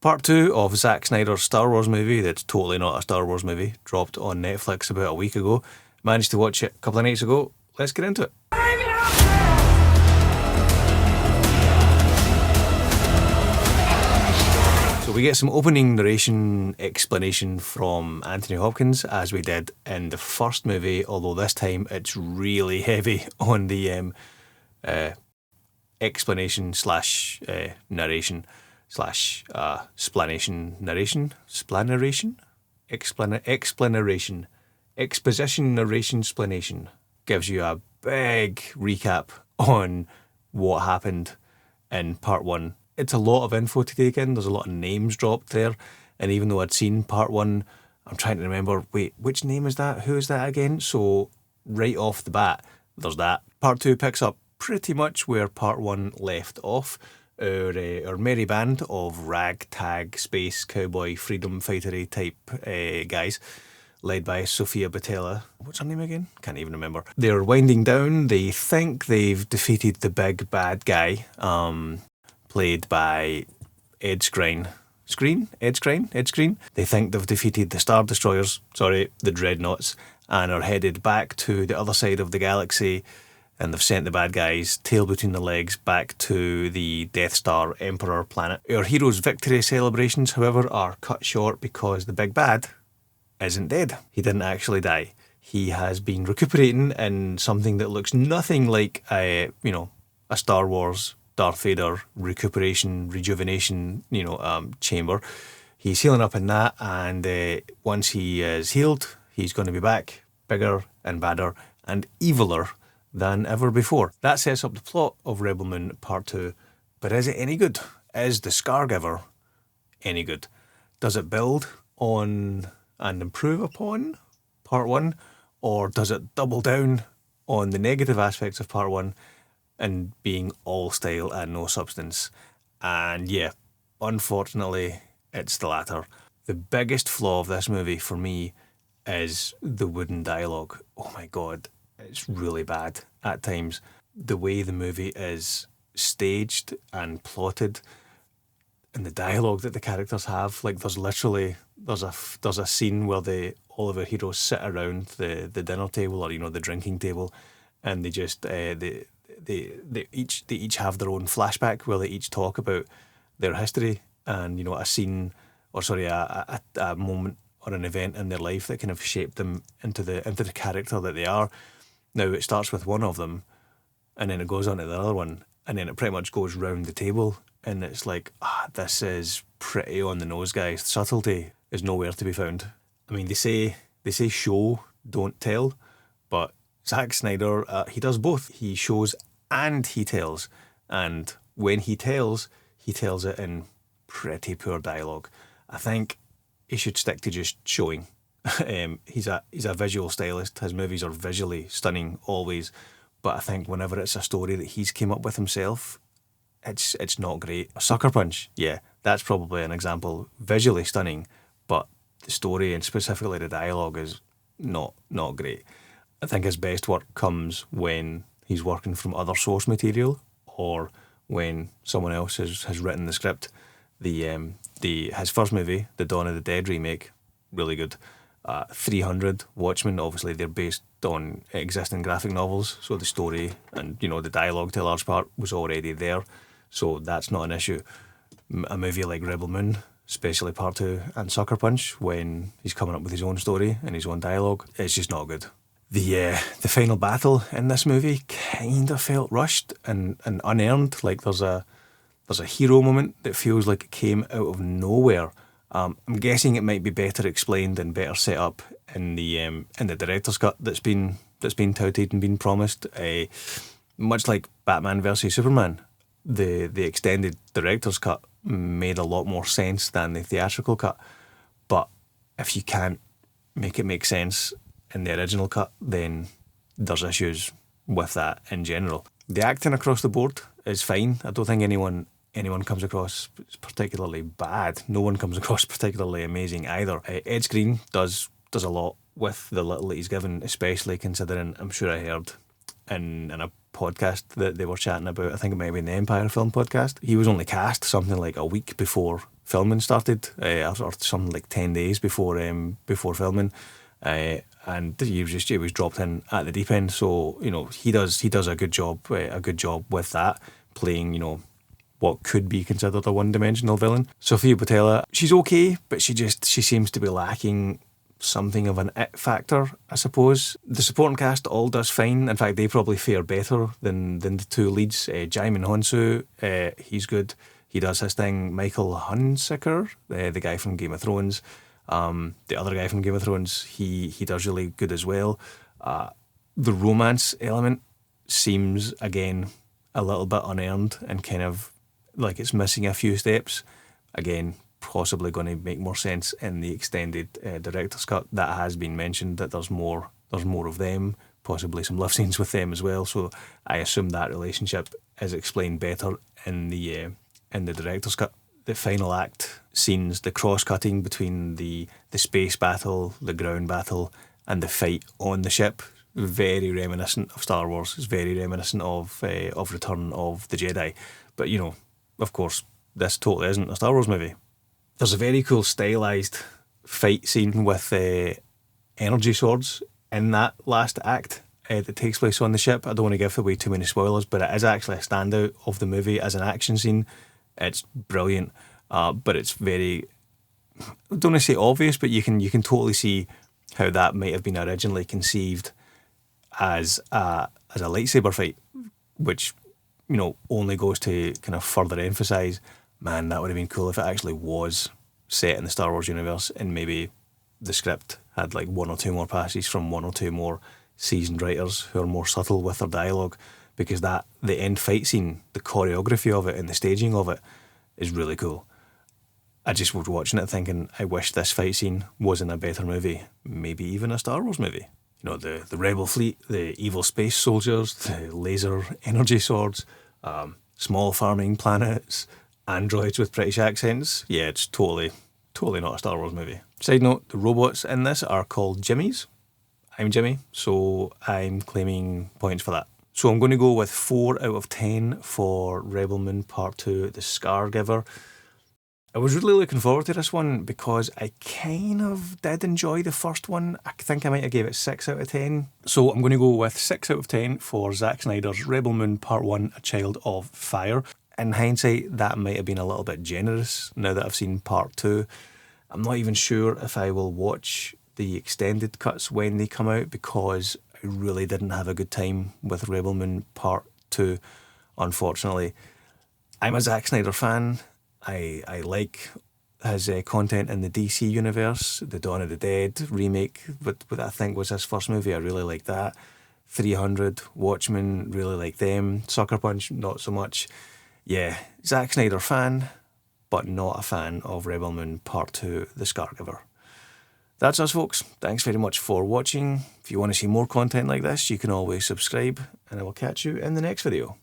Part 2 of Zack Snyder's Star Wars movie that's totally not a Star Wars movie, dropped on Netflix about a week ago. Managed to watch it a couple of nights ago. Let's get into it. So we get some opening narration explanation from Anthony Hopkins, as we did in the first movie, although this time it's really heavy on the explanation slash narration slash explanation narration exposition narration explanation. Gives you a big recap on what happened in part 1. It's a lot of info to take in. There's a lot of names dropped there, and even though I'd seen part 1, I'm trying to remember, wait, which name is that? Who is that again? So right off the bat, there's that. Part 2 picks up pretty much where part 1 left off. Our merry band of ragtag space cowboy freedom fightery type guys, led by Sofia Boutella. What's her name again? Can't even remember. They're winding down. They think they've defeated the big bad guy, played by Ed Skrein. Ed Skrein. They think they've defeated the Star Destroyers, the Dreadnoughts, and are headed back to the other side of the galaxy, and they've sent the bad guys, tail between their legs, back to the Death Star Emperor planet. Our hero's victory celebrations, however, are cut short because the big bad isn't dead. He didn't actually die. He has been recuperating in something that looks nothing like a Star Wars Darth Vader rejuvenation, chamber. He's healing up in that, and once he is healed, he's going to be back, bigger and badder and eviler than ever before. That sets up the plot of Rebel Moon Part 2. But is it any good? Is the Scargiver any good? Does it build on and improve upon Part 1? Or does it double down on the negative aspects of Part 1 and being all style and no substance? And yeah, unfortunately, it's the latter. The biggest flaw of this movie for me is the wooden dialogue. Oh my God, it's really bad at times. The way the movie is staged and plotted, and the dialogue that the characters have, like there's a scene where all of our heroes sit around the dinner table, or the drinking table, and they just they each have their own flashback where they each talk about their history and a scene, or a moment or an event in their life that kind of shaped them into the character that they are. Now it starts with one of them, and then it goes on to the other one, and then it pretty much goes round the table, and it's like, this is pretty on the nose, guys. Subtlety is nowhere to be found. I mean, they say show, don't tell, but Zack Snyder, he does both. He shows and he tells, and when he tells it in pretty poor dialogue. I think he should stick to just showing. He's a visual stylist. His movies are visually stunning always, but I think whenever it's a story that he's came up with himself, it's not great. Sucker Punch, yeah, that's probably an example. Visually stunning, but the story and specifically the dialogue is not great. I think his best work comes when he's working from other source material, or when someone else has written the script. His first movie, the Dawn of the Dead remake, really good. 300, Watchmen, obviously they're based on existing graphic novels, so the story and the dialogue to a large part was already there, so that's not an issue. A movie like Rebel Moon, especially Part 2, and Sucker Punch, when he's coming up with his own story and his own dialogue, it's just not good. The final battle in this movie kind of felt rushed and unearned. Like there's a hero moment that feels like it came out of nowhere. I'm guessing it might be better explained and better set up in the director's cut that's been touted and been promised. Much like Batman vs Superman, the extended director's cut made a lot more sense than the theatrical cut. But if you can't make it make sense in the original cut, then there's issues with that in general. The acting across the board is fine. I don't think anyone comes across particularly bad. No one comes across particularly amazing either. Ed Skrein does a lot with the little that he's given, especially considering, I'm sure I heard in a podcast that they were chatting about, I think it might have been the Empire Film podcast, he was only cast something like a week before filming started, or something like 10 days before filming, and he was dropped in at the deep end. So he does a good job with that, playing what could be considered a one-dimensional villain. Sophia Boutella, she's okay, but she seems to be lacking something of an it factor, I suppose. The supporting cast all does fine. In fact, they probably fare better than the two leads. Jaemin Honsoo, he's good. He does his thing. Michael Hunsaker, the guy from Game of Thrones, the other guy from Game of Thrones, he does really good as well. The romance element seems, again, a little bit unearned and kind of like it's missing a few steps. Again, possibly going to make more sense in the extended director's cut. That has been mentioned, that there's more of them, possibly some love scenes with them as well. So I assume that relationship is explained better in the director's cut. The final act scenes, the cross-cutting between the space battle, the ground battle, and the fight on the ship, very reminiscent of Star Wars. It's very reminiscent of Return of the Jedi. But of course, this totally isn't a Star Wars movie. There's a very cool stylized fight scene with energy swords in that last act that takes place on the ship. I don't want to give away too many spoilers, but it is actually a standout of the movie as an action scene. It's brilliant, but it's very, I don't want to say obvious, but you can totally see how that might have been originally conceived as a lightsaber fight, which only goes to kind of further emphasise, man, that would have been cool if it actually was set in the Star Wars universe and maybe the script had like one or two more passages from one or two more seasoned writers who are more subtle with their dialogue, because the end fight scene, the choreography of it and the staging of it is really cool. I just was watching it thinking, I wish this fight scene was in a better movie, maybe even a Star Wars movie. The rebel fleet, the evil space soldiers, the laser energy swords, small farming planets, androids with British accents. Yeah, it's totally not a Star Wars movie. Side note, the robots in this are called Jimmies. I'm Jimmy, so I'm claiming points for that. So I'm going to go with 4 out of 10 for Rebel Moon Part 2, The Scargiver. I was really looking forward to this one because I kind of did enjoy the first one. I think I might have gave it 6 out of 10. So I'm going to go with 6 out of 10 for Zack Snyder's Rebel Moon Part 1, A Child of Fire. In hindsight, that might have been a little bit generous now that I've seen Part 2. I'm not even sure if I will watch the extended cuts when they come out because I really didn't have a good time with Rebel Moon Part 2, unfortunately. I'm a Zack Snyder fan. I like his content in the DC universe. The Dawn of the Dead remake, what I think was his first movie, I really like that. 300, Watchmen, really like them. Sucker Punch, not so much. Yeah, Zack Snyder fan, but not a fan of Rebel Moon Part 2, The Scargiver. That's us, folks. Thanks very much for watching. If you want to see more content like this, you can always subscribe, and I will catch you in the next video.